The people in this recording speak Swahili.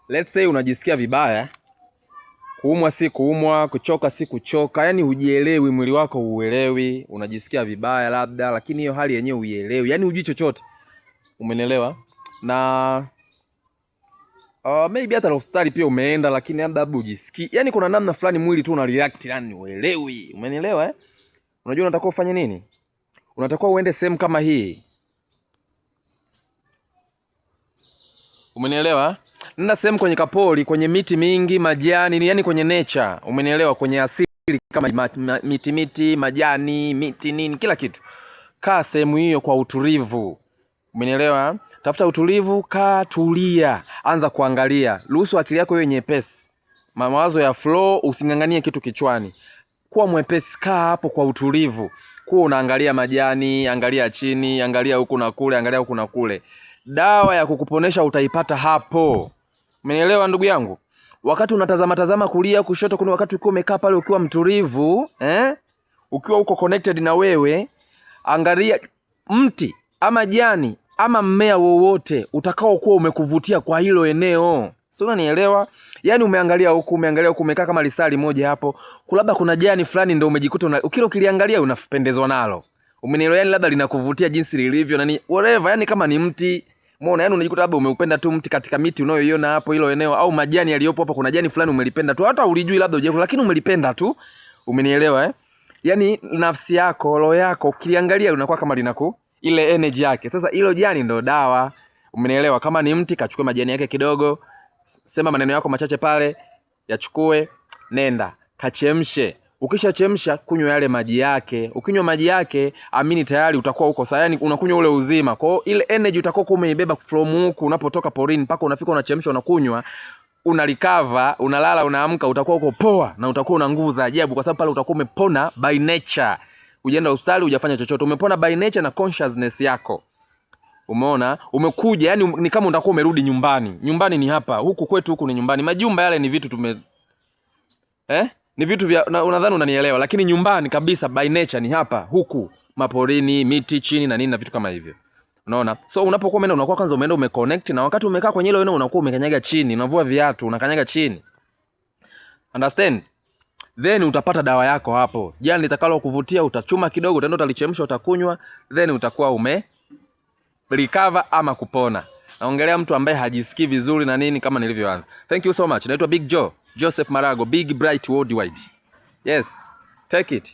let's say unajisikia vibaya, kuumwa si kuumwa, kuchoka si kuchoka, yani hujielewi, mwili wako huelewi, unajisikia vibaya labda, lakini hiyo hali yenyewe huielewi, yani hujui chochote. Umenielewa? Na maybe hata hospitali pia umeenda, lakini labda hujisikii. Yani kuna namna fulani mwili tu una react, yani uelewi. Umenielewa eh? Unajua unatakiwa ufanye nini? Unatakiwa uende sehemu kama hii. Umenielewa? Nenda sehemu kwenye kapoli, kwenye miti mingi, majani, yani kwenye nature. Umenielewa? Kwenye asili kama miti, majani, miti nini, kila kitu. Kaa sehemu hiyo kwa utulivu. Umenielewa? Tafuta utulivu, kaa tulia, anza kuangalia. Ruhusu akili yako iwe nyepesi. Mawazo ya flow, usinganganie kitu kichwani. Kuwa mwepesi, kaa hapo kwa utulivu. Kuwa unaangalia majani, angalia chini, angalia huku na kule, angalia huku na kule. Dawa ya kukuponesha utaipata hapo. Umenielewa ndugu yangu? Wakati unatazama kulia kushoto, kuna wakati ukiwa umekaa pale ukiwa mtulivu, ukiwa uko connected na wewe, angalia mti ama jani ama mmea wowote utakao kuwa umekuvutia kwa hilo eneo. Sio, unanielewa? Yaani umeangalia huku, umekaa kama lisali moja hapo. Labda kuna jani fulani ndio umejikuta ukiliangalia unapendezwa nalo. Umenielewa? Yaani labda linakuvutia jinsi lilivyo na whatever, yaani kama ni mti, umeona, yaani unajikuta labda umeupenda tu mti katika miti unayoiona hapo hilo eneo, au majani yaliyopo hapo, kuna jani fulani umelipenda tu, hata ulijui labda hujako, lakini umelipenda tu. Umenielewa eh? Yaani nafsi yako, roho yako ukiliangalia unakuwa kama ile energy yake. Sasa hilo jani ndo dawa. Umenielewa? Kama ni mti, kachukue majani yake kidogo, sema maneno yako machache pale, yachukue, nenda kachemshe. Ukishachemsha, kunywa yale maji yake. Ukinywa maji yake, amini tayari utakuwa uko sawa, yani unakunywa ule uzima. Kwa hiyo ile energy utakuwa umeibeba from huku unapotoka porini mpaka unafika unachemsha, unakunywa, unarecover, unalala, unaamka, utakuwa uko poa na utakuwa una nguvu za ajabu, kwa sababu pale utakuwa umepona by nature. Ujienda hospitali hujafanya chochote, umepona by nature na consciousness yako. Umeona? Umekuja, yani ni kama utakuwa umerudi nyumbani. Nyumbani ni hapa, huku kwetu huku ni nyumbani. Majumba yale ni vitu ni vitu vya unadhani unanielewa, lakini nyumbani kabisa by nature ni hapa, huku maporini, miti chini na nini na vitu kama hivyo. Unaona? So unapokuwa umeenda, unakuwa kwanza umeenda umeconnect, na wakati umekaa kwenye hilo eneo unakuwa umekanyaga chini, unavua viatu, unakanyaga chini. Understand? Then utapata dawa yako hapo. Jani litakalo kuvutia utachuma kidogo, utaenda utalichemsha, utakunywa, then utakuwa recover ama kupona. Naongelea mtu ambaye hajisikii vizuri na nini, kama nilivyoanza. Thank you so much. Naitwa Big Joe, Joseph Marago, Big Bright Worldwide. Yes, take it.